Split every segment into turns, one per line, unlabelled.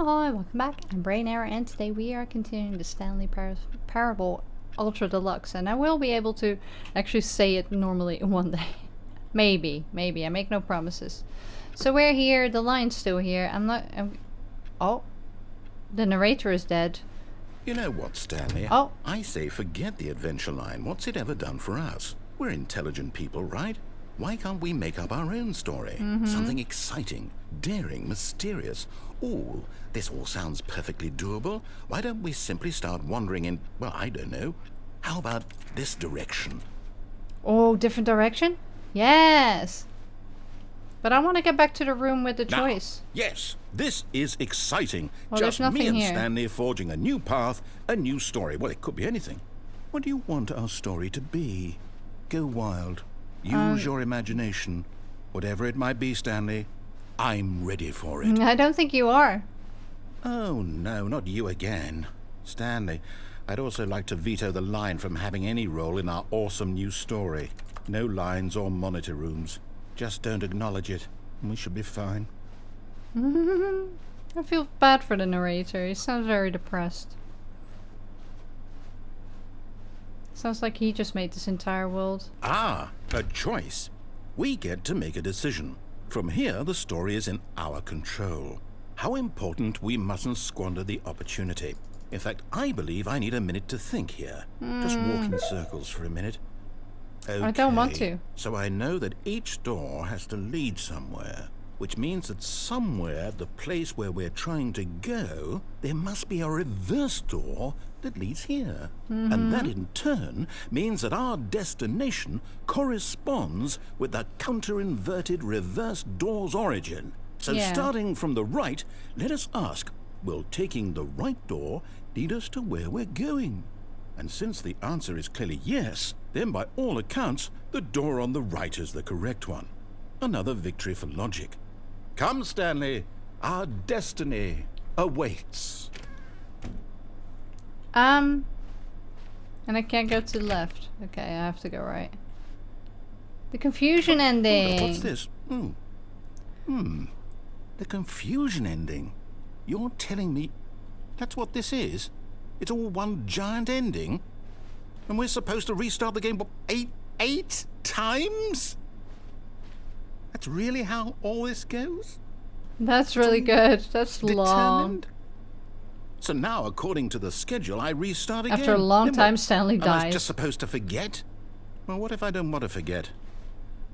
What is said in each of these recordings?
Hi, welcome back. I'm Brainerror, and today we are continuing the Stanley Parable Ultra Deluxe, and I will be able to actually say it normally one day. Maybe. I make no promises. So we're here, the line's still here. Oh, the narrator is dead.
You know what, Stanley?
Oh.
I say forget the adventure line. What's it ever done for us? We're intelligent people, right? Why can't we make up our own story? Something exciting, daring, mysterious. Ooh, this all sounds perfectly doable. Why don't we simply start wandering in, well, I don't know. How about this direction?
Oh, different direction? Yes. But I want to get back to the room with the choice.
Yes, this is exciting.
Well,
Just
there's
me
nothing
and
here.
Stanley forging a new path, a new story. Well, it could be anything. What do you want our story to be? Go wild. Use your imagination. Whatever it might be, Stanley, I'm ready for it.
I don't think you are.
Oh, no, not you again. Stanley, I'd also like to veto the line from having any role in our awesome new story. No lines or monitor rooms. Just don't acknowledge it, and we should be fine.
I feel bad for the narrator. He sounds very depressed. Sounds like he just made this entire world.
Ah, a choice. We get to make a decision. From here, the story is in our control. How important we mustn't squander the opportunity. In fact, I believe I need a minute to think here. Just walk in circles for a minute. Okay,
I don't want to.
So I know that each door has to lead somewhere, which means that somewhere at the place where we're trying to go, there must be a reverse door that leads here. And that in turn means that our destination corresponds with the counter-inverted reverse door's origin. So starting from the right, let us ask, will taking the right door lead us to where we're going? And since the answer is clearly yes, then by all accounts, the door on the right is the correct one. Another victory for logic. Come, Stanley, our destiny awaits.
And I can't go to the left. Okay, I have to go right. The confusion ending.
What's this? The confusion ending. You're telling me that's what this is? It's all one giant ending? And we're supposed to restart the game, what, eight times? That's really how all this goes?
That's really good. That's long.
Determined? So now, according to the schedule, I restart again.
After a long
Then
time,
what?
Stanley
Am I
dies.
just supposed to forget? Well, what if I don't want to forget?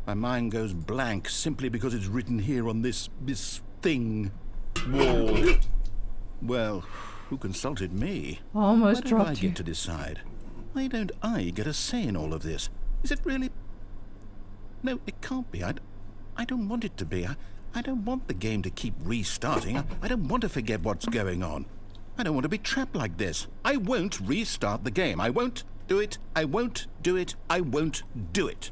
My mind goes blank simply because it's written here on this thing. Wall. Well, who consulted me?
Almost
Why don't
dropped
I
you.
get to decide? Why don't I get a say in all of this? Is it really? No, it can't be. I don't want it to be. I don't want the game to keep restarting. I don't want to forget what's going on. I don't want to be trapped like this. I won't restart the game. I won't do it. I won't do it. I won't do it.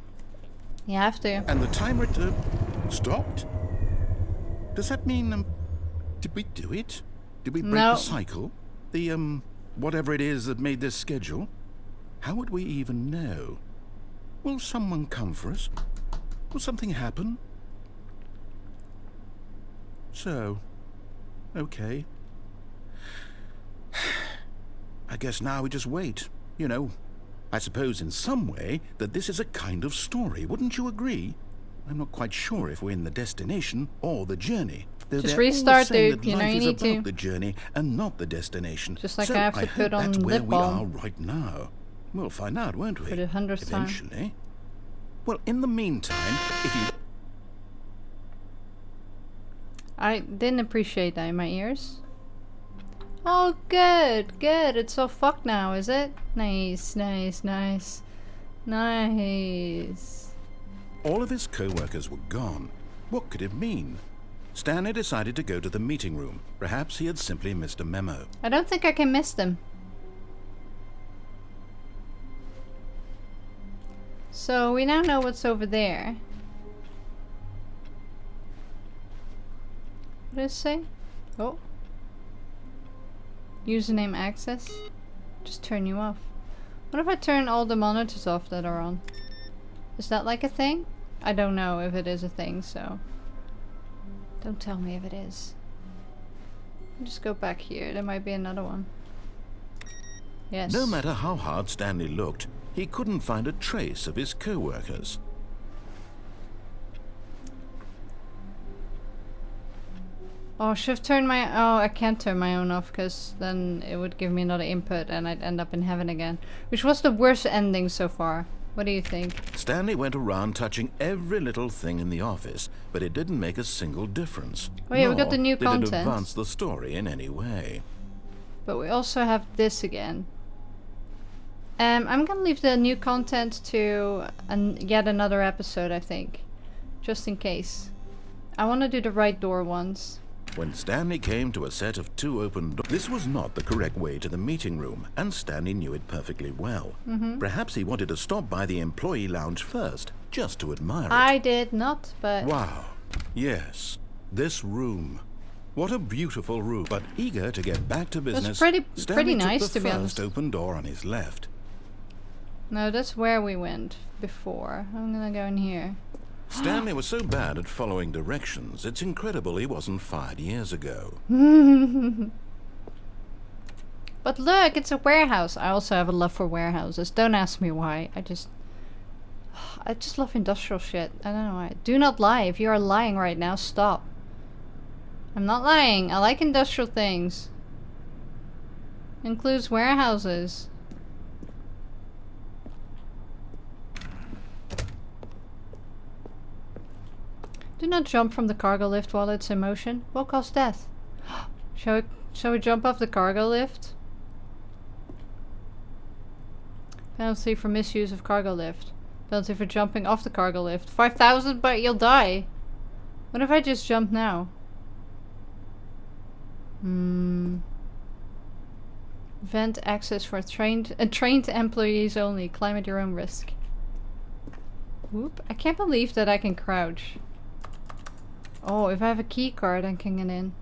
You have to.
And the timer stopped? Does that mean, did we do it? Did we break
No.
the cycle? The, whatever it is that made this schedule? How would we even know? Will someone come for us? Will something happen? So, okay. I guess now we just wait. You know, I suppose in some way that this is a kind of story. Wouldn't you agree? I'm not quite sure if we're in the destination or the journey.
Just
They're all
restart,
saying
dude.
that
You know
life
you
is
need
about
to.
the journey and not the destination.
Just like
so
I have to
hope
put on
that's where
lip
we are
balm.
right now. We'll find out, won't we?
For the 100th time.
Eventually. Well, in the meantime, if you...
I didn't appreciate that in my ears. Oh, good. It's all fucked now, is it? Nice.
All of his co-workers were gone. What could it mean? Stanley decided to go to the meeting room. Perhaps he had simply missed a memo.
I don't think I can miss them. So we now know what's over there. What does it say? Oh. Username access. Just turn you off. What if I turn all the monitors off that are on? Is that like a thing? I don't know if it is a thing, so... Don't tell me if it is. Just go back here. There might be another one. Yes.
No matter how hard Stanley looked, he couldn't find a trace of his co-workers.
Oh, should have turned my... Oh, I can't turn my own off because then it would give me another input and I'd end up in heaven again. Which was the worst ending so far. What do you think?
Stanley went around touching every little thing in the office, but it didn't make a single difference.
Oh yeah, we got the new
Nor did it
content.
advance the story in any way.
But we also have this again. I'm gonna leave the new content to yet another episode, I think. Just in case. I want to do the right door ones.
When Stanley came to a set of 2 open doors, this was not the correct way to the meeting room, and Stanley knew it perfectly well. Perhaps he wanted to stop by the employee lounge first, just to admire it.
I did not, but...
Wow. Yes. This room. What a beautiful room. But eager to get back to business,
pretty
Stanley
nice,
took
to
the
be
first
honest.
open door on his left.
No, that's where we went before. I'm gonna go in here.
Stanley was so bad at following directions, it's incredible he wasn't fired years ago.
But look, it's a warehouse. I also have a love for warehouses. Don't ask me why. I just love industrial shit. I don't know why. Do not lie. If you are lying right now, stop. I'm not lying. I like industrial things. Includes warehouses. Do not jump from the cargo lift while it's in motion. Will cause death. Shall we jump off the cargo lift? Penalty for misuse of cargo lift. Penalty for jumping off the cargo lift. 5,000, but you'll die. What if I just jump now? Vent access for trained employees only. Climb at your own risk. Whoop. I can't believe that I can crouch. Oh, if I have a key card, I can get in.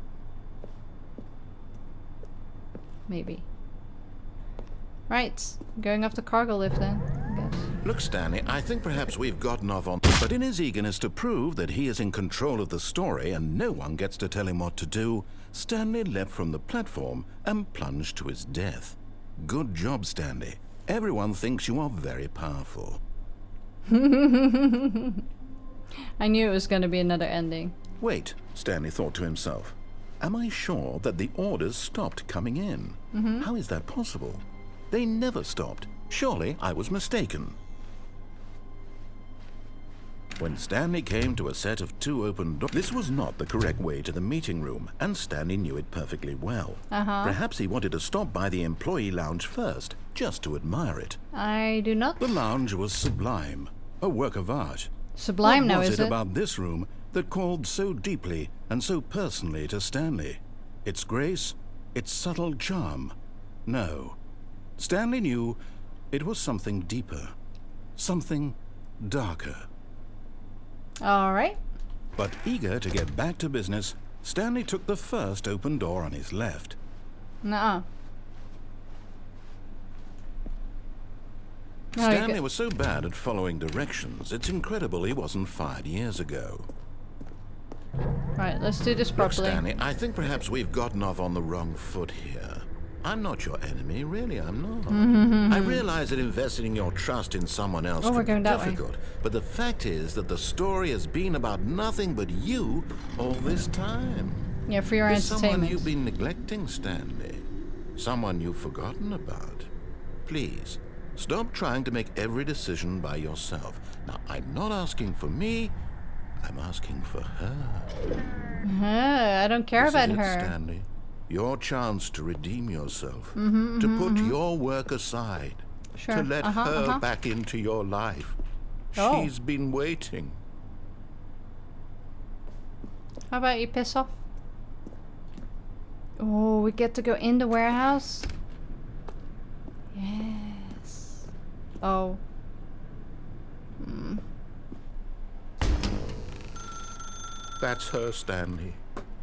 Maybe. Right. Going off the cargo lift then, I guess.
Look, Stanley, I think perhaps we've gotten off on... But in his eagerness to prove that he is in control of the story and no one gets to tell him what to do, Stanley leapt from the platform and plunged to his death. Good job, Stanley. Everyone thinks you are very powerful.
I knew it was going to be another ending.
Wait, Stanley thought to himself. Am I sure that the orders stopped coming in? How is that possible? They never stopped. Surely I was mistaken. When Stanley came to a set of 2 open doors, this was not the correct way to the meeting room, and Stanley knew it perfectly well. Perhaps he wanted to stop by the employee lounge first, just to admire it.
I do not.
The lounge was sublime, a work of art.
Sublime now,
What
is
was
it?
it about this room that called so deeply and so personally to Stanley? Its grace? Its subtle charm? No. Stanley knew it was something deeper. Something darker.
Alright.
But eager to get back to business, Stanley took the first open door on his left.
Nuh-uh. No,
Stanley was so bad at following directions, it's incredible he wasn't fired years ago.
Right, let's do this
Look,
properly.
Stanley, I think perhaps we've gotten off on the wrong foot here. I'm not your enemy, really, I'm not. I realize that investing your trust in someone else
Oh, we're
can
going
be
that way.
difficult, but the fact is that the story has been about nothing but you all this time.
Yeah, for your
There's someone
entertainment.
you've been neglecting, Stanley. Someone you've forgotten about. Please, stop trying to make every decision by yourself. Now, I'm not asking for me, I'm asking for her.
I don't care
This
about
is it,
her.
Stanley. Your chance to redeem yourself. To put your work aside.
Sure.
To let her back into your life.
Oh.
She's been waiting.
How about you piss off? Oh, we get to go in the warehouse? Yes. Oh.
That's her, Stanley.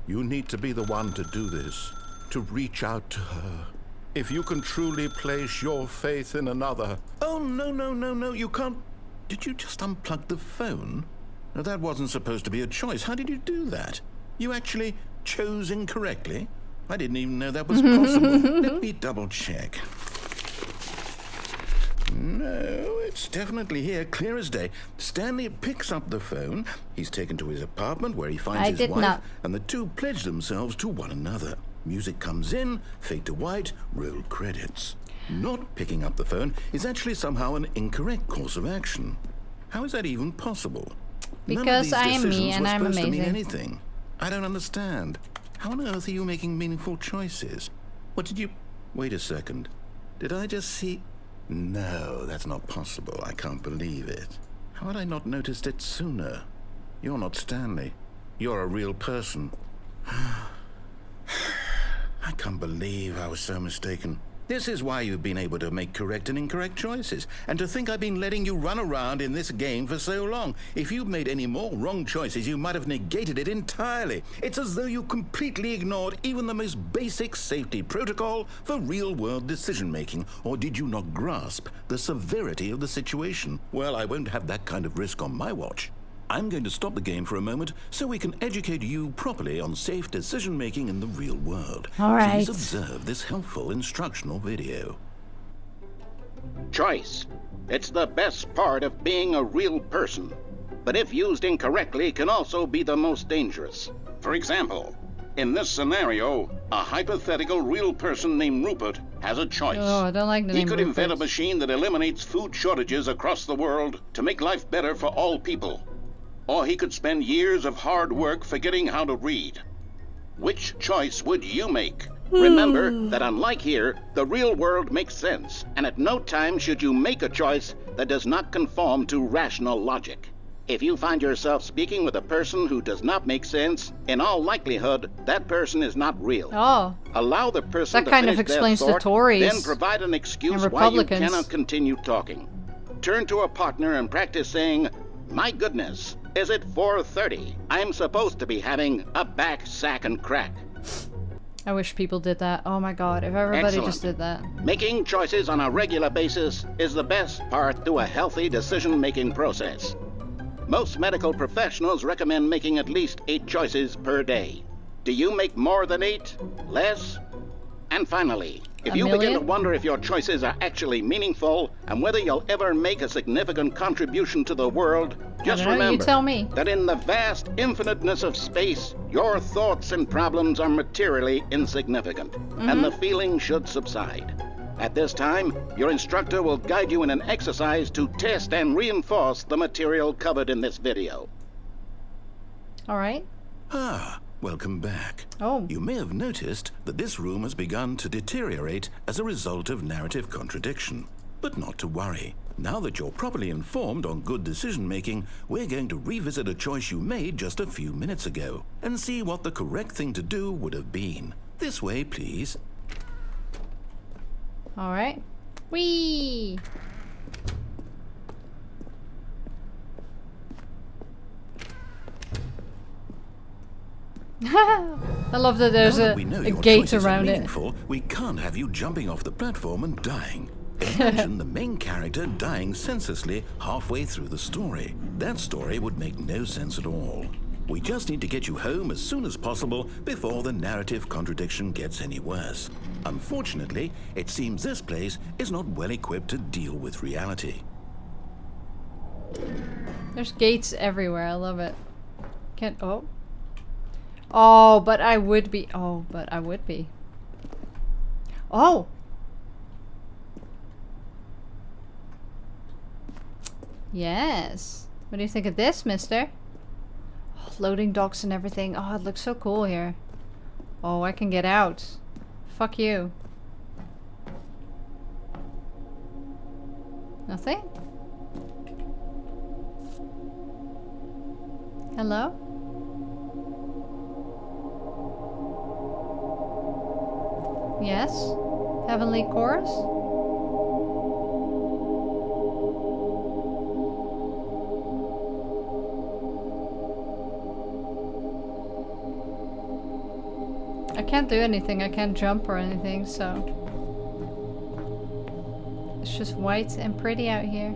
You need to be the one to do this. To reach out to her. If you can truly place your faith in another. Oh, no, you can't. Did you just unplug the phone? No, that wasn't supposed to be a choice. How did you do that? You actually chose incorrectly? I didn't even know that was possible. Let me double check. No, it's definitely here, clear as day. Stanley picks up the phone. He's taken to his apartment where he finds his wife, and the two pledge themselves to one another. Music comes in, fade to white, roll credits. Not picking up the phone is actually somehow an incorrect course of action. How is that even possible?
Because I am me and I'm amazing.
To mean anything. I don't understand. How on earth are you making meaningful choices? What did you... Wait a second. Did I just see... No, that's not possible. I can't believe it. How had I not noticed it sooner? You're not Stanley. You're a real person. I can't believe I was so mistaken. This is why you've been able to make correct and incorrect choices. And to think I've been letting you run around in this game for so long. If you'd made any more wrong choices, you might have negated it entirely. It's as though you completely ignored even the most basic safety protocol for real-world decision-making. Or did you not grasp the severity of the situation? Well, I won't have that kind of risk on my watch. I'm going to stop the game for a moment so we can educate you properly on safe decision-making in the real world.
All right.
Please observe this helpful instructional video.
Choice. It's the best part of being a real person. But if used incorrectly, can also be the most dangerous. For example, in this scenario, a hypothetical real person named Rupert has a choice.
Oh, I don't like the name
He could
Rupert.
invent a machine that eliminates food shortages across the world to make life better for all people. Or he could spend years of hard work forgetting how to read. Which choice would you make? Remember that unlike here, the real world makes sense, and at no time should you make a choice that does not conform to rational logic. If you find yourself speaking with a person who does not make sense, in all likelihood, that person is not real.
Oh,
Allow the person
that
to
kind
finish
of explains
their
the
thought,
Tories
then provide an excuse
and
why you
Republicans.
cannot continue talking. Turn to a partner and practice saying, "My goodness, is it 4:30? I'm supposed to be having a back, sack, and crack."
I wish people did that. Oh my god, if everybody
Excellent.
just did that.
Making choices on a regular basis is the best part to a healthy decision-making process. Most medical professionals recommend making at least 8 choices per day. Do you make more than 8? Less? And finally, if
A
you begin to
million?
wonder if your choices are actually meaningful and whether you'll ever make a significant contribution to the world, just
I don't know, you
remember
tell me.
that in the vast infiniteness of space, your thoughts and problems are materially insignificant, and the feeling should subside. At this time, your instructor will guide you in an exercise to test and reinforce the material covered in this video.
Alright.
Ah, welcome back.
Oh.
You may have noticed that this room has begun to deteriorate as a result of narrative contradiction. But not to worry. Now that you're properly informed on good decision-making, we're going to revisit a choice you made just a few minutes ago and see what the correct thing to do would have been. This way, please.
Alright. Whee! I love that there's
Now
a
that we know your
gate
choices are
around it.
meaningful, we can't have you jumping off the platform and dying. Imagine the main character dying senselessly halfway through the story. That story would make no sense at all. We just need to get you home as soon as possible before the narrative contradiction gets any worse. Unfortunately, it seems this place is not well equipped to deal with reality.
There's gates everywhere. I love it. Can't. Oh. Oh, but I would be. Oh, but I would be. Oh! Yes. What do you think of this, mister? Oh, loading docks and everything. Oh, it looks so cool here. Oh, I can get out. Fuck you. Nothing? Hello? Yes? Heavenly Chorus? I can't do anything. I can't jump or anything, so... It's just white and pretty out here.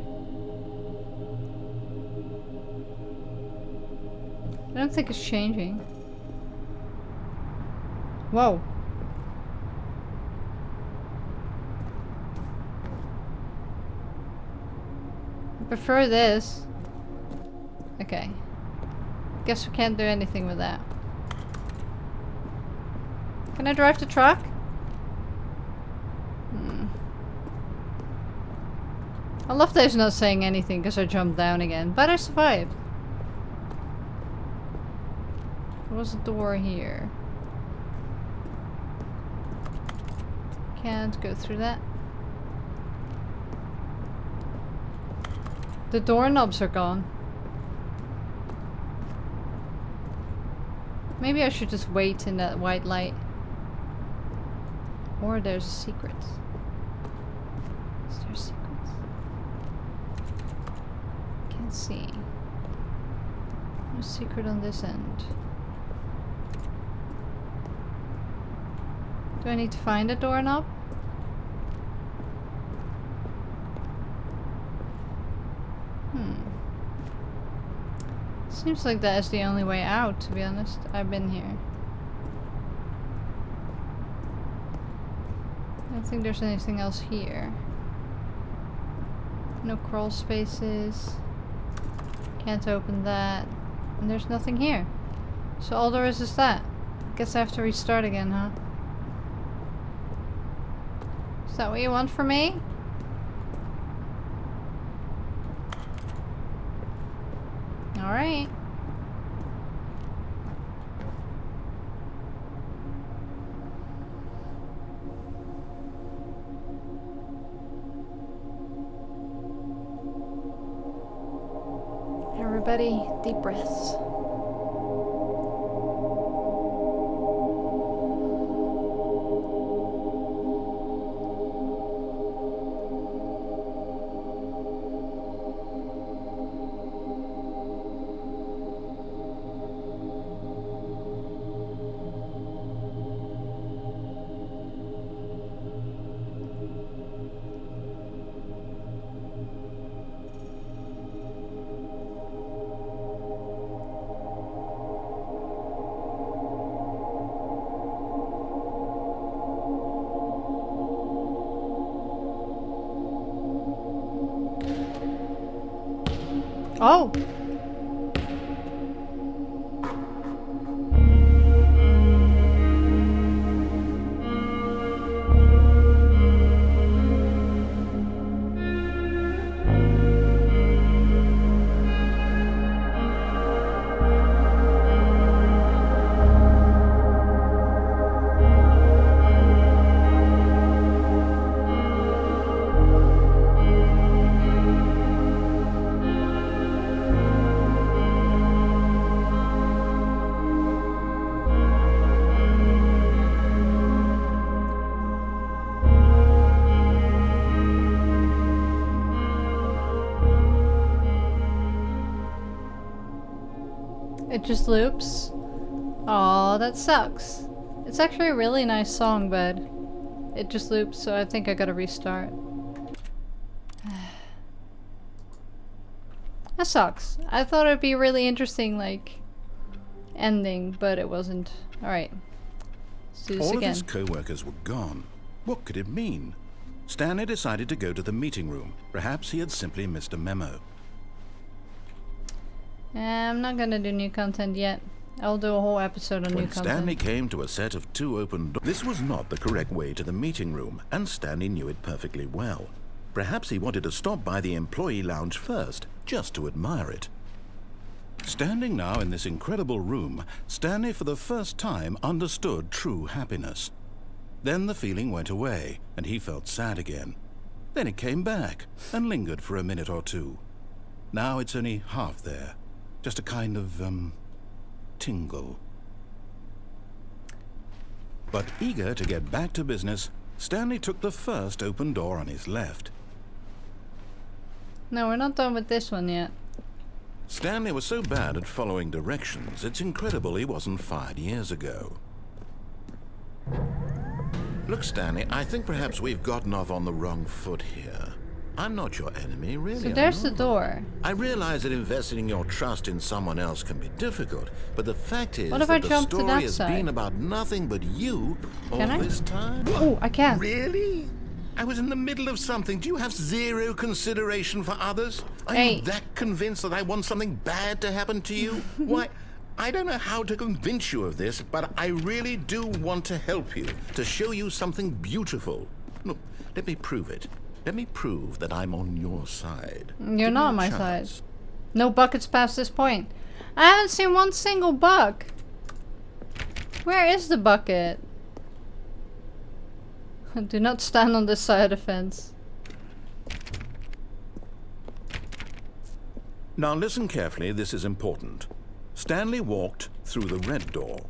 I don't think it's changing. Whoa. prefer this. Okay. Guess we can't do anything with that. Can I drive the truck? I love that he's not saying anything because I jumped down again, but I survived. There was a door here. Can't go through that. The doorknobs are gone. Maybe I should just wait in that white light. Or there's a secret. Is there a secret? Can't see. No secret on this end. Do I need to find a doorknob? Seems like that is the only way out, to be honest. I've been here. I don't think there's anything else here. No crawl spaces. Can't open that. And there's nothing here. So all there is that. Guess I have to restart again, huh? Is that what you want from me? Alright. Everybody, deep breaths. Oh! It just loops. Aw, that sucks. It's actually a really nice song, but it just loops, so I think I gotta restart. That sucks. I thought it'd be really interesting, like, ending, but it wasn't. Alright. Let's do this
All
again.
of his co-workers were gone. What could it mean? Stanley decided to go to the meeting room. Perhaps he had simply missed a memo.
I'm not gonna do new content yet. I'll do a whole episode on new
When
content.
Stanley came to a set of 2 open doors, this was not the correct way to the meeting room, and Stanley knew it perfectly well. Perhaps he wanted to stop by the employee lounge first, just to admire it. Standing now in this incredible room, Stanley for the first time understood true happiness. Then the feeling went away, and he felt sad again. Then it came back, and lingered for a minute or two. Now it's only half there. Just a kind of, tingle. But eager to get back to business, Stanley took the first open door on his left.
No, we're not done with this one yet.
Stanley was so bad at following directions, it's incredible he wasn't fired years ago. Look, Stanley, I think perhaps we've gotten off on the wrong foot here. I'm not your enemy, really.
So there's the door.
I realize that investing in your trust in someone else can be difficult, but the fact is
What if I
that the
jump to
story
that
has
side?
been about nothing but you all
Can I?
this time.
Oh, I can.
Really? I was in the middle of something. Do you have zero consideration for others? Are you that convinced that I want something bad to happen to you? Why, I don't know how to convince you of this, but I really do want to help you, to show you something beautiful. Look, let me prove it. Let me prove that I'm on your side.
You're not on my side. No buckets past this point. I haven't seen one single buck. Where is the bucket? Do not stand on this side of the fence.
Now listen carefully, this is important. Stanley walked through the red door.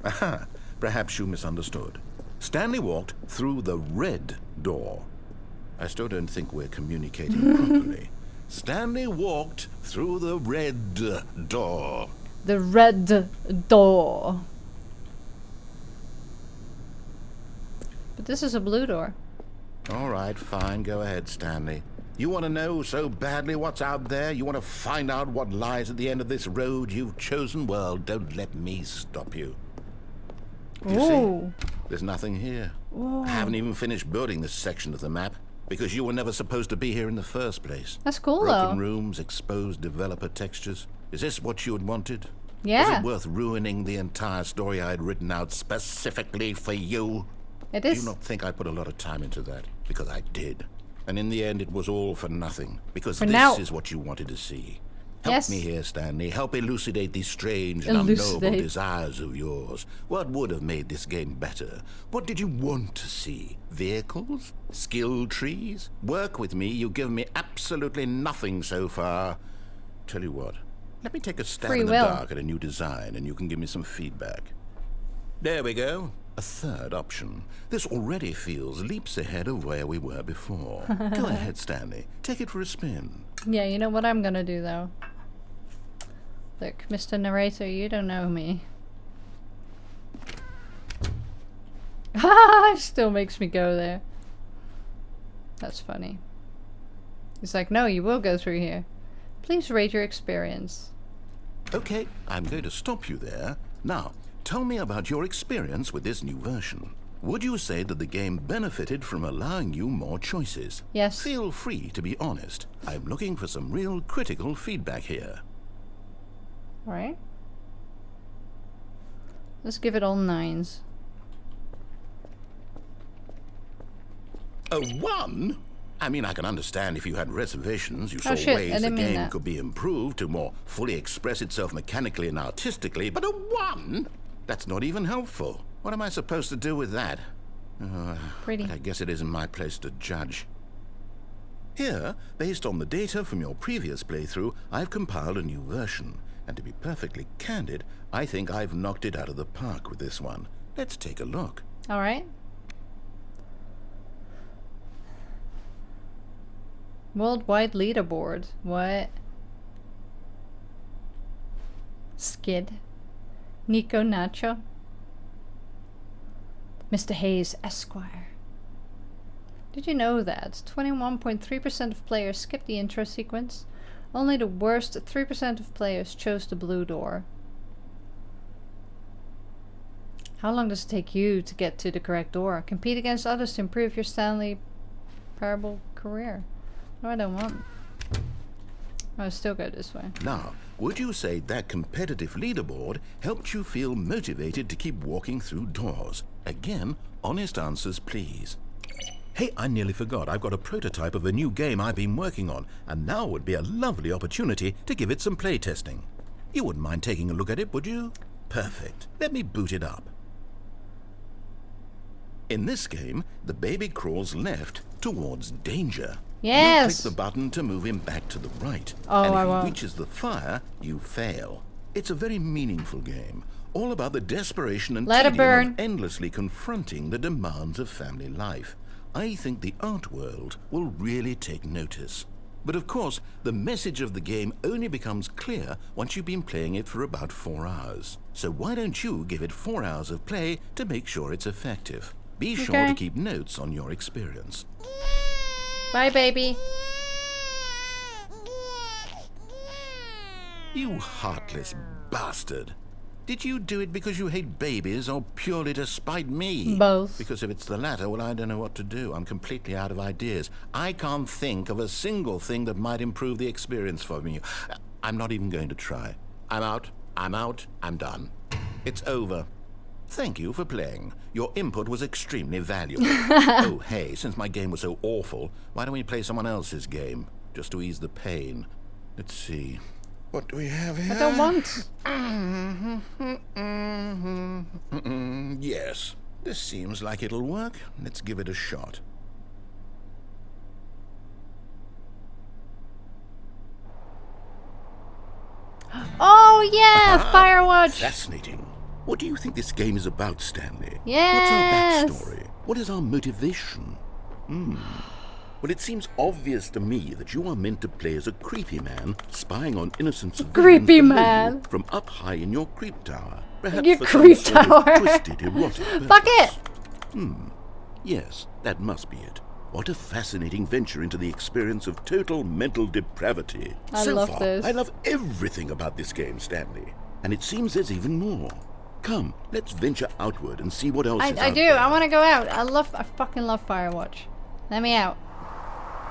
Aha, perhaps you misunderstood. Stanley walked through the red door. I still don't think we're communicating properly. Stanley walked through the red door.
The red door. But this is a blue door.
All right, fine. Go ahead, Stanley. You want to know so badly what's out there? You want to find out what lies at the end of this road you've chosen? Well, don't let me stop you. You see? There's nothing here.
Ooh.
I haven't even finished building this section of the map because you were never supposed to be here in the first place.
That's cool,
Broken
though.
rooms, exposed developer textures. Is this what you had wanted?
Yeah.
Was it worth ruining the entire story I had written out specifically for you?
It
Do
is.
you not think I put a lot of time into that? Because I did. And in the end, it was all for nothing. Because
For
this
now.
is what you wanted to see. Help
Yes.
me here, Stanley. Help elucidate these strange and unknowable desires of yours. What would have made this game better? What did you want to see? Vehicles? Skill trees? Work with me. You've given me absolutely nothing so far. Tell you what. Let me take a stab in the dark at a new design and you can give me some feedback. There we go. A third option. This already feels leaps ahead of where we were before. Go ahead, Stanley. Take it for a spin.
Yeah, you know what I'm gonna do though. Look, Mr. Narrator, you don't know me. Ah, still makes me go there. That's funny. He's like, no, you will go through here. Please rate your experience.
Okay, I'm going to stop you there. Now, tell me about your experience with this new version. Would you say that the game benefited from allowing you more choices?
Yes.
Feel free to be honest. I'm looking for some real critical feedback here.
Alright. Let's give it all 9s.
A 1? I mean, I can understand if you had reservations. You saw
shit, I
ways the
didn't mean
game
that.
could be improved to more fully express itself mechanically and artistically, but a 1? That's not even helpful. What am I supposed to do with that?
Pretty.
But I guess it isn't my place to judge. Here, based on the data from your previous playthrough, I've compiled a new version. And to be perfectly candid, I think I've knocked it out of the park with this one. Let's take a look.
Alright. Worldwide leaderboard. What? Skid. Nico Nacho. Mr. Hayes, Esquire. Did you know that 21.3% of players skipped the intro sequence? Only the worst 3% of players chose the blue door. How long does it take you to get to the correct door? Compete against others to improve your Stanley Parable career. No, I don't want. I'll still go this way.
Now, would you say that competitive leaderboard helped you feel motivated to keep walking through doors? Again, honest answers, please. Hey, I nearly forgot. I've got a prototype of a new game I've been working on, and now would be a lovely opportunity to give it some playtesting. You wouldn't mind taking a look at it, would you? Perfect. Let me boot it up. In this game, the baby crawls left towards danger.
Yes!
You click the button to move him back to the right.
Oh,
and if
I
he
won't.
reaches the fire, you fail. It's a very meaningful game, all about the desperation and
Let it
tedium
burn.
of endlessly confronting the demands of family life. I think the art world will really take notice. But of course, the message of the game only becomes clear once you've been playing it for about 4 hours. So why don't you give it 4 hours of play to make sure it's effective? Be sure to keep notes on your experience.
Bye, baby.
You heartless bastard. Did you do it because you hate babies or purely to spite me?
Both.
Because if it's the latter, well, I don't know what to do. I'm completely out of ideas. I can't think of a single thing that might improve the experience for me. I'm not even going to try. I'm out. I'm out. I'm done. It's over. Thank you for playing. Your input was extremely valuable. Oh, hey, since my game was so awful, why don't we play someone else's game? Just to ease the pain. Let's see. What do we have here?
I don't want.
Yes, this seems like it'll work. Let's give it a shot.
Oh yeah, Firewatch.
Fascinating. What do you think this game is about, Stanley?
Yes.
What's our backstory? What is our motivation? Well, it seems obvious to me that you are meant to play as a creepy man spying on innocent civilians
Creepy
below
man.
you from up high in your creep tower. Perhaps
Your
for
creep
some sort
tower.
of twisted, erotic
Fuck
purpose.
it.
Yes, that must be it. What a fascinating venture into the experience of total mental depravity.
I
So
love
far,
this.
I love everything about this game, Stanley. And it seems there's even more. Come, let's venture outward and see what else is
I
out
do.
there.
I want to go out. I fucking love Firewatch. Let me out.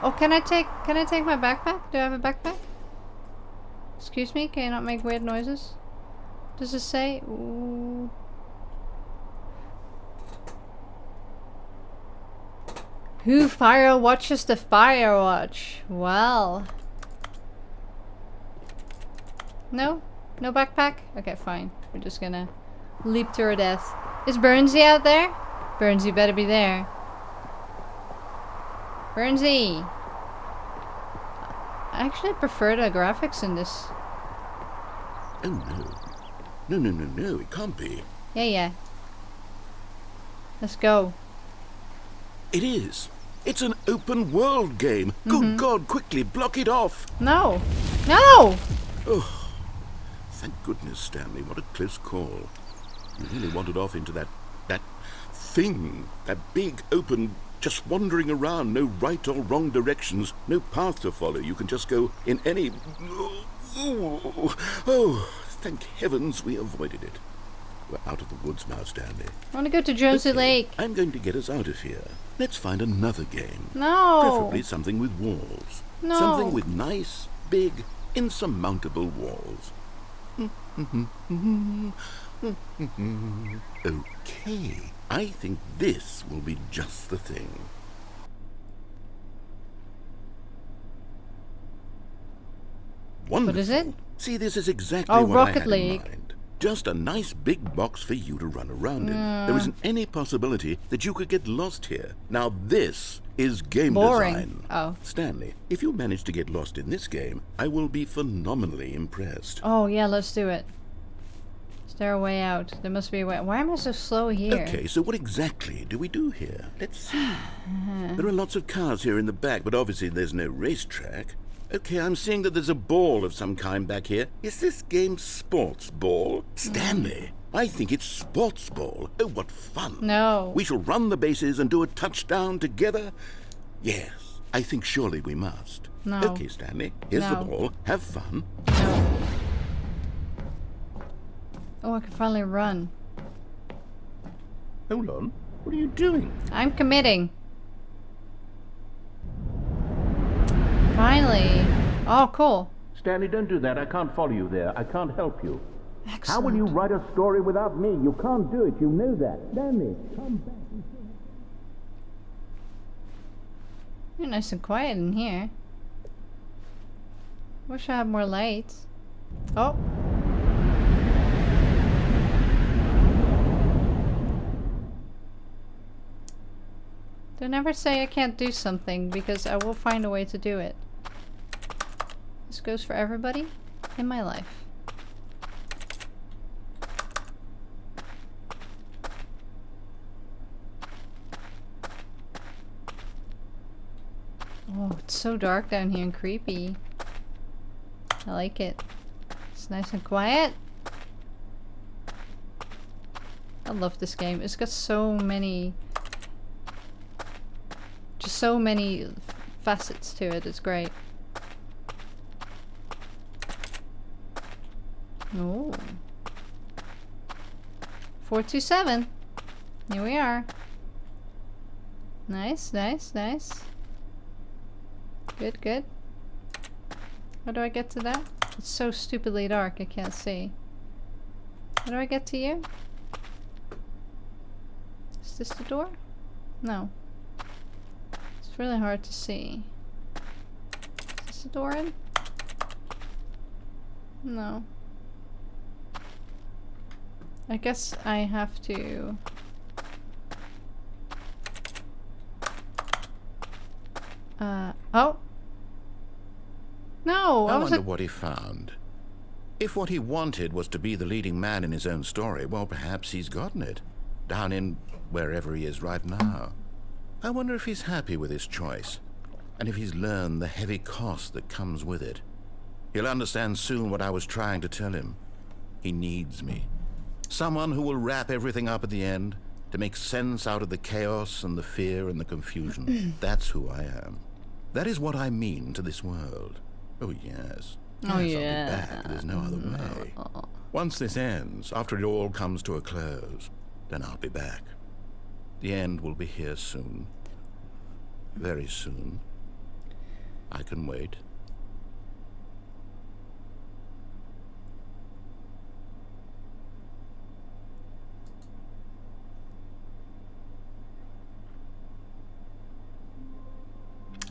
Oh, can I take my backpack? Do I have a backpack? Excuse me, can you not make weird noises? Does it say? Ooh. Who Firewatches the Firewatch? Well. No? No backpack? Okay, fine. We're just gonna leap to our death. Is Burnsy out there? Burnsy better be there. Burnsy! I actually prefer the graphics in this.
Oh no. No, it can't be.
Yeah. Let's go.
It is. It's an open world game. Good God, quickly block it off.
No! No!
Thank goodness, Stanley. What a close call. You really wandered off into that thing. That big, open, just wandering around. No right or wrong directions. No path to follow. You can just go in any... Oh, thank heavens we avoided it. We're out of the woods now, Stanley.
I want to go to Jonesy
Okay,
Lake.
I'm going to get us out of here. Let's find another game.
No!
Preferably something with walls.
No.
Something with nice, big, insurmountable walls. Okay, I think this will be just the thing. Wonderful.
What is it?
See, this is exactly
Oh,
what I
Rocket
had
League.
in mind. Just a nice big box for you to run around in. There isn't any possibility that you could get lost here. Now this is game
Boring.
design.
Oh.
Stanley, if you manage to get lost in this game, I will be phenomenally impressed.
Oh, yeah, let's do it. Is there a way out? There must be a way. Why am I so slow here?
Okay, so what exactly do we do here? Let's see. There are lots of cars here in the back, but obviously there's no racetrack. Okay, I'm seeing that there's a ball of some kind back here. Is this game sports ball? Stanley, I think it's sports ball. Oh, what fun.
No.
We shall run the bases and do a touchdown together? Yes, I think surely we must.
No.
Okay, Stanley, here's the
No.
ball. Have fun.
No. Oh, I can finally run.
Hold on. What are you doing?
I'm committing. Finally. Oh, cool.
Stanley, don't do that. I can't follow you there. I can't help you.
Excellent.
How will you write a story without me? You can't do it. You know that. Stanley, come back.
You're nice and quiet in here. Wish I had more lights. Oh. Don't ever say I can't do something, because I will find a way to do it. This goes for everybody in my life. Oh, it's so dark down here and creepy. I like it. It's nice and quiet. I love this game. It's got so many... just so many facets to it. It's great. Oh. 427. Here we are. Nice, nice, nice. Good, good. How do I get to that? It's so stupidly dark, I can't see. How do I get to you? Is this the door? No. It's really hard to see. Is this the door in? No. I guess I have to... oh! No!
I
was
wonder what he found. If what he wanted was to be the leading man in his own story, well, perhaps he's gotten it. Down in wherever he is right now. I wonder if he's happy with his choice, and if he's learned the heavy cost that comes with it. He'll understand soon what I was trying to tell him. He needs me. Someone who will wrap everything up at the end, to make sense out of the chaos and the fear and the confusion. That's who I am. That is what I mean to this world. Oh, yes.
Oh,
Yes,
yeah.
I'll be back. There's no other way. Once this ends, after it all comes to a close, then I'll be back. The end will be here soon. Very soon. I can wait.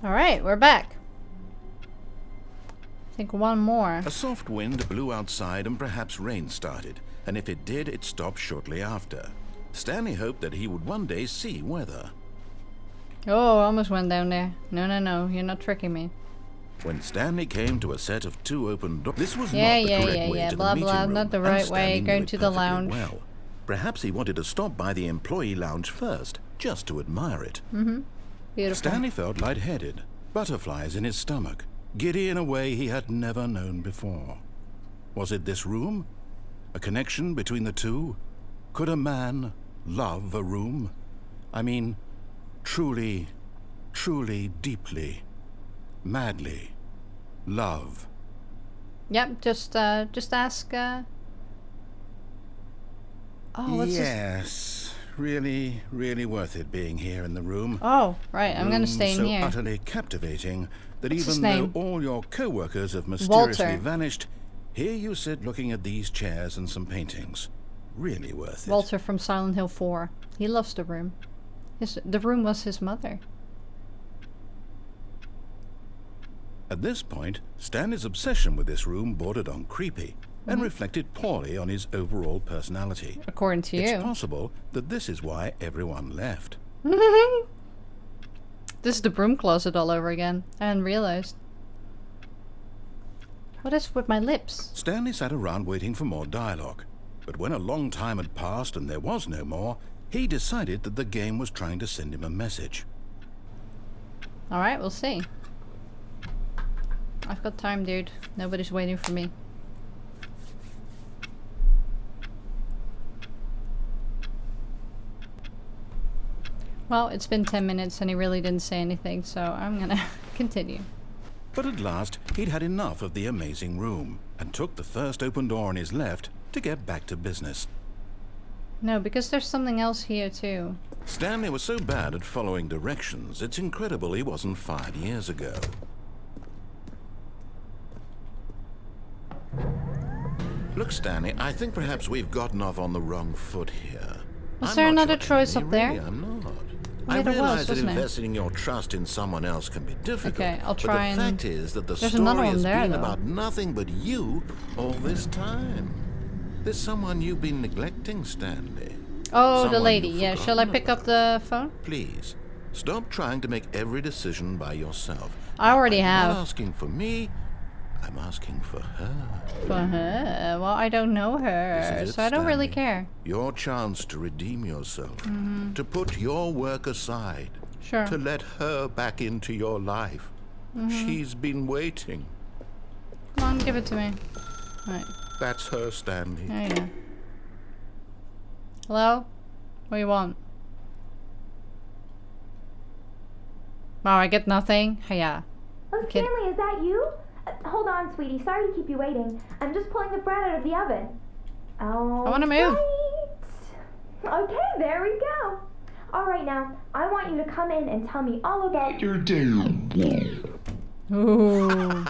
Alright, we're back. I think one more.
A soft wind blew outside and perhaps rain started, and if it did, it stopped shortly after. Stanley hoped that he would one day see weather.
Oh, I almost went down there. No, no, no, you're not tricking me.
When Stanley came to a set of 2 open doors, this was
Yeah,
not the
yeah,
correct
yeah,
way
yeah,
to
blah,
the meeting
blah,
room,
not the
and
right
Stanley
way,
knew
going
it
to the
perfectly
lounge.
Well. Perhaps he wanted to stop by the employee lounge first, just to admire it.
Beautiful.
Stanley felt lightheaded, butterflies in his stomach, giddy in a way he had never known before. Was it this room? A connection between the two? Could a man love a room? I mean, truly, truly, deeply, madly love.
Yep, just ask, Oh, what's this?
Yes, really, really worth it being here in the room.
Oh, right, I'm gonna
Room
stay in
so
here.
utterly captivating that
What's his
even though
name?
all your co-workers have mysteriously
Walter.
vanished, here you sit looking at these chairs and some paintings. Really worth it.
Walter from Silent Hill 4. He loves the room. The room was his mother.
At this point, Stanley's obsession with this room bordered on creepy and reflected poorly on his overall personality.
According to
It's
you.
possible that this is why everyone left.
This is the broom closet all over again. I hadn't realized. What is with my lips?
Stanley sat around waiting for more dialogue, but when a long time had passed and there was no more, he decided that the game was trying to send him a message.
Alright, we'll see. I've got time, dude. Nobody's waiting for me. Well, it's been 10 minutes and he really didn't say anything, so I'm gonna continue.
But at last, he'd had enough of the amazing room and took the first open door on his left to get back to business.
No, because there's something else here too.
Stanley was so bad at following directions, it's incredible he wasn't fired years ago. Look, Stanley, I think perhaps we've gotten off on the wrong foot here.
Was
I'm
there
not
another
your
choice
enemy,
up there?
really, I'm not.
Yeah,
I
there
realize
was,
that
wasn't there?
investing your trust in someone else can be difficult.
Okay, I'll try
but
and-
the fact is that the
There's another
story
one
has
there,
been
though.
about nothing but you all this time. There's someone you've been neglecting, Stanley.
Oh, the
Someone
lady.
you've
Yeah, shall I
forgotten
pick up
about.
the phone?
Please, stop trying to make every decision by yourself.
I already
I'm
have.
not asking for me, I'm asking for her.
For her? Well, I don't know her,
This is it,
so I don't really
Stanley.
care.
Your chance to redeem yourself, to put your work aside,
Sure.
to let her back into your life. She's been waiting.
Come on, give it to me. Right.
That's her, Stanley.
There you go. Hello? What do you want? Wow, I get nothing? Yeah.
Oh,
Okay.
Stanley, is that you? Hold on, sweetie. Sorry to keep you waiting. I'm just pulling the bread out of the oven. Oh.
I wanna move.
Okay, there we go. All right, now, I want you to come in and tell me all about your day.
Ooh.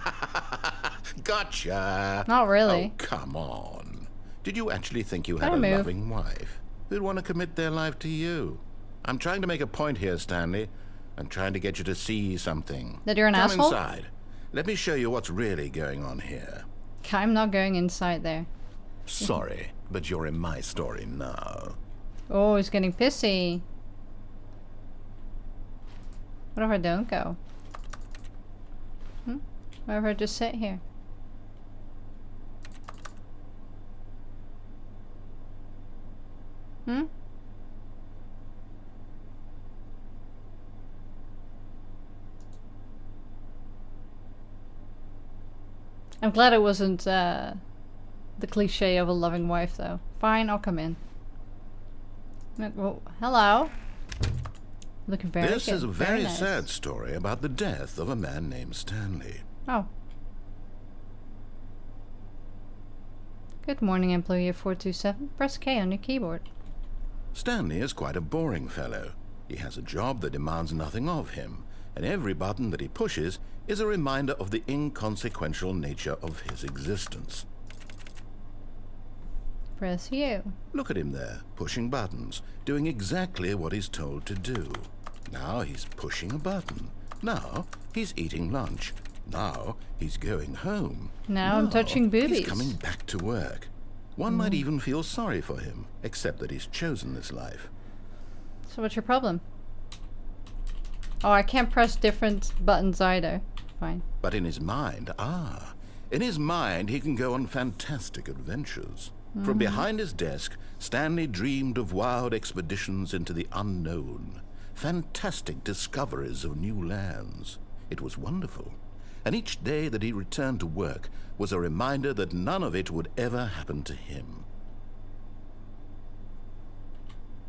Gotcha.
Not really.
Oh, come on. Did you actually think you had
Gotta
a
move.
loving wife who'd want to commit their life to you? I'm trying to make a point here, Stanley. I'm trying to get you to see something.
That you're an
Come
asshole?
inside. Let me show you what's really going on here.
I'm not going inside there.
Sorry, but you're in my story now.
Oh, he's getting pissy. What if I don't go? What if I just sit here? I'm glad it wasn't the cliche of a loving wife, though. Fine, I'll come in. Oh, hello. Looking very
This
good.
is a very
nice.
sad story about the death of a man named Stanley.
Oh. Good morning, employee of 427. Press K on your keyboard.
Stanley is quite a boring fellow. He has a job that demands nothing of him, and every button that he pushes is a reminder of the inconsequential nature of his existence.
Press U.
Look at him there, pushing buttons, doing exactly what he's told to do. Now he's pushing a button. Now he's eating lunch. Now he's going home.
Now I'm touching boobies.
He's coming back to work. One might even feel sorry for him, except that he's chosen this life.
So what's your problem? Oh, I can't press different buttons either. Fine.
But in his mind, in his mind he can go on fantastic adventures. From behind his desk, Stanley dreamed of wild expeditions into the unknown, fantastic discoveries of new lands. It was wonderful. And each day that he returned to work was a reminder that none of it would ever happen to him.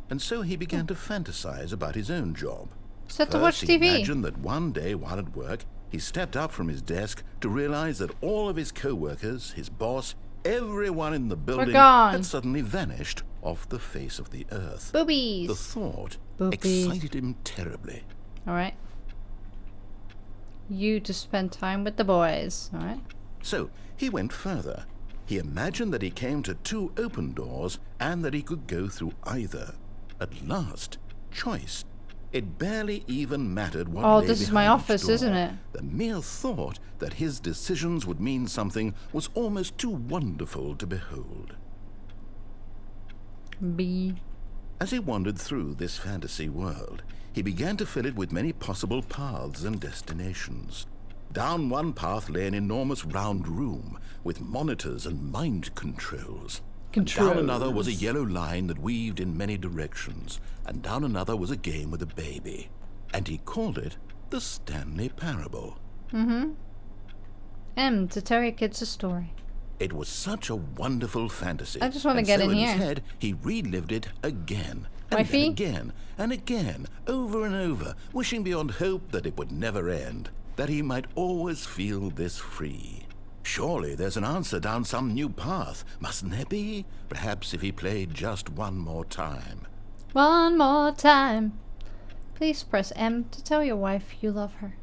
And so he began to fantasize about his own job.
Set to watch
First, he
TV.
imagined that one day while at work, he stepped up from his desk to realize that all of his co-workers, his boss, everyone in the building
gone.
had suddenly vanished off the face of the earth.
Boobies.
The thought
Boobies.
excited him terribly.
Alright. You to spend time with the boys. Alright.
So he went further. He imagined that he came to two open doors and that he could go through either. At last, choice. It barely even mattered what
Oh,
lay
this is my
behind each
office,
door.
isn't it?
The mere thought that his decisions would mean something was almost too wonderful to behold.
B.
As he wandered through this fantasy world, he began to fill it with many possible paths and destinations. Down one path lay an enormous round room with monitors and mind controls. Down another was a yellow line that weaved in many directions, and down another was a game with a baby. And he called it the Stanley Parable.
M. To tell your kids a story.
It was such a wonderful fantasy.
I just wanna
and
get
so
in
in
here.
his head, he relived it again, and
Wifey?
then again, and again, over and over, wishing beyond hope that it would never end, that he might always feel this free. Surely there's an answer down some new path, mustn't there be? Perhaps if he played just one more time.
One more time. Please press M to tell your wife you love her.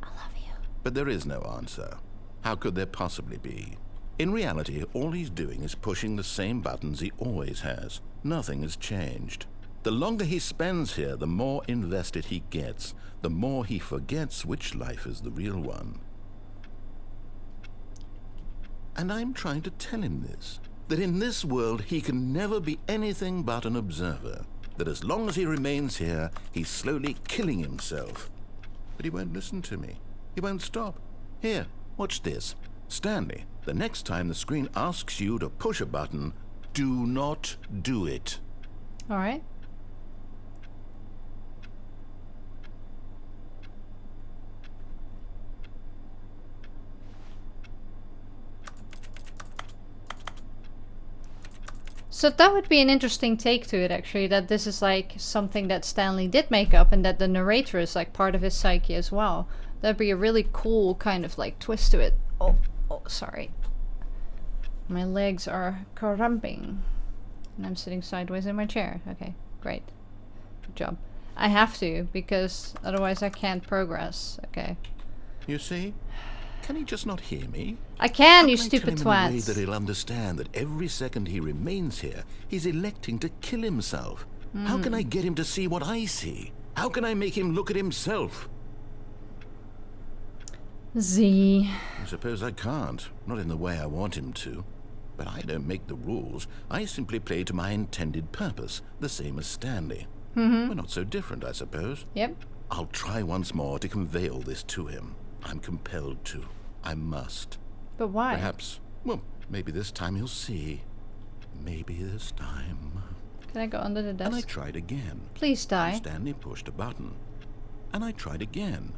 I love you.
But there is no answer. How could there possibly be? In reality, all he's doing is pushing the same buttons he always has. Nothing has changed. The longer he spends here, the more invested he gets, the more he forgets which life is the real one. And I'm trying to tell him this, that in this world he can never be anything but an observer, that as long as he remains here, he's slowly killing himself. But he won't listen to me. He won't stop. Here, watch this. Stanley, the next time the screen asks you to push a button, do not do it.
Alright. So that would be an interesting take to it, actually, that this is like something that Stanley did make up and that the narrator is like part of his psyche as well. That'd be a really cool kind of like twist to it. Oh, sorry. My legs are cramping. And I'm sitting sideways in my chair. Okay, great. Good job. I have to, because otherwise I can't progress. Okay.
You see? Can he just not hear me?
I can,
How
you
can I
stupid
tell him in a way that
twats.
he'll understand that every second he remains here, he's electing to kill himself? How can I get him to see what I see? How can I make him look at himself?
Z.
I suppose I can't. Not in the way I want him to. But I don't make the rules. I simply play to my intended purpose, the same as Stanley. We're not so different, I suppose.
Yep.
I'll try once more to convey all this to him. I'm compelled to. I must.
But why?
Perhaps, well, maybe this time he'll see. Maybe this time.
Can I go under the
And I
desk?
tried again.
Please die.
And Stanley pushed a button. And I tried again.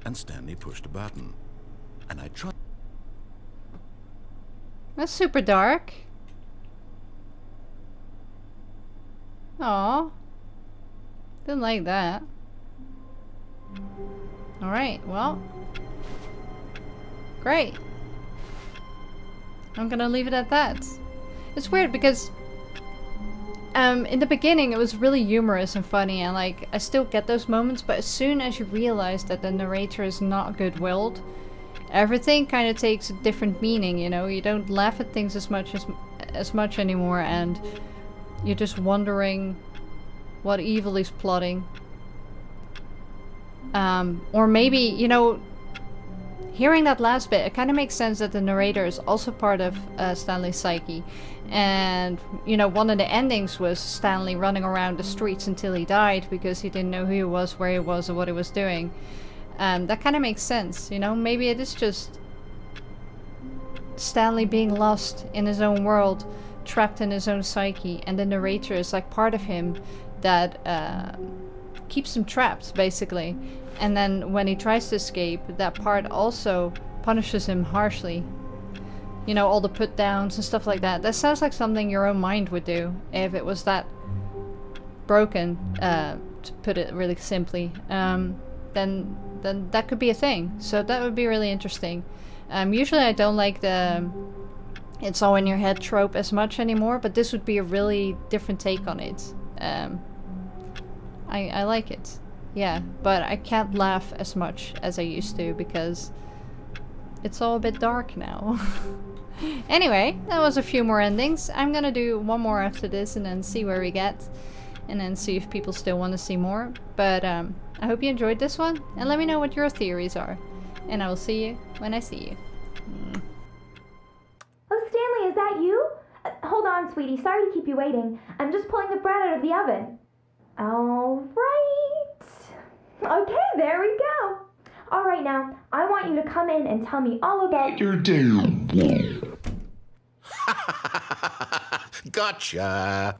And Stanley pushed a button. And I tried.
That's super dark. Aw. Didn't like that. Alright, well. Great. I'm gonna leave it at that. It's weird because in the beginning it was really humorous and funny, and like I still get those moments, but as soon as you realize that the narrator is not good-willed, everything kind of takes a different meaning, you know? You don't laugh at things as much anymore, and you're just wondering what evil he's plotting. Or maybe, you know, hearing that last bit, it kind of makes sense that the narrator is also part of Stanley's psyche. And, you know, one of the endings was Stanley running around the streets until he died because he didn't know who he was, where he was, or what he was doing. That kind of makes sense, you know? Maybe it is just Stanley being lost in his own world, trapped in his own psyche, and the narrator is like part of him that keeps him trapped, basically. And then when he tries to escape, that part also punishes him harshly. You know, all the put downs and stuff like that. That sounds like something your own mind would do if it was that broken, to put it really simply. Then that could be a thing. So that would be really interesting. Usually I don't like the it's all in your head trope as much anymore, but this would be a really different take on it. I like it. Yeah, but I can't laugh as much as I used to because it's all a bit dark now. Anyway, that was a few more endings. I'm gonna do one more after this and then see where we get. And then see if people still want to see more. But I hope you enjoyed this one. And let me know what your theories are. And I will see you when I see you.
Oh, Stanley, is that you? Hold on, sweetie. Sorry to keep you waiting. I'm just pulling the bread out of the oven. All right. Okay, there we go. All right, now, I want you to come in and tell me all about your day.
Gotcha!